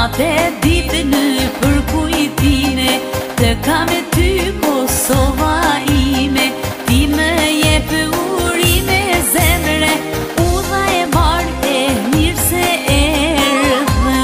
Natë ditë në përkujtime, të kam e ty Kosova ime. Ti më jep urime zemre, udha e marrë e mirë se erdhe.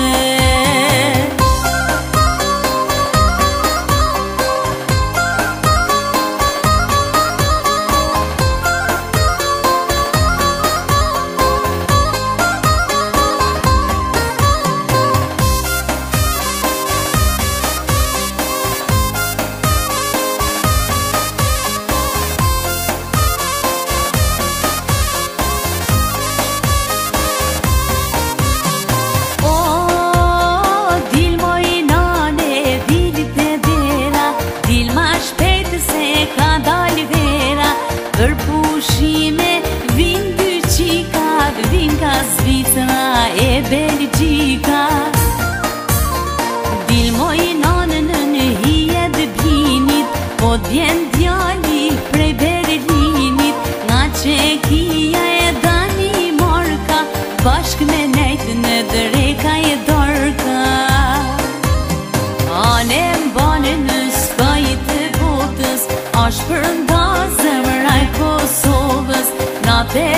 Për pushime vin dy qika, vin ka Zvicra e Belgjika. Dil moj nanën në hije dë blinit, po djen djali prej Berlinit. Nga Qekia e Danimarka, bashk me nejtë në dreka e dorka. Anem bane në skajt e botës, ash përnda zemra e Kosovës. Natë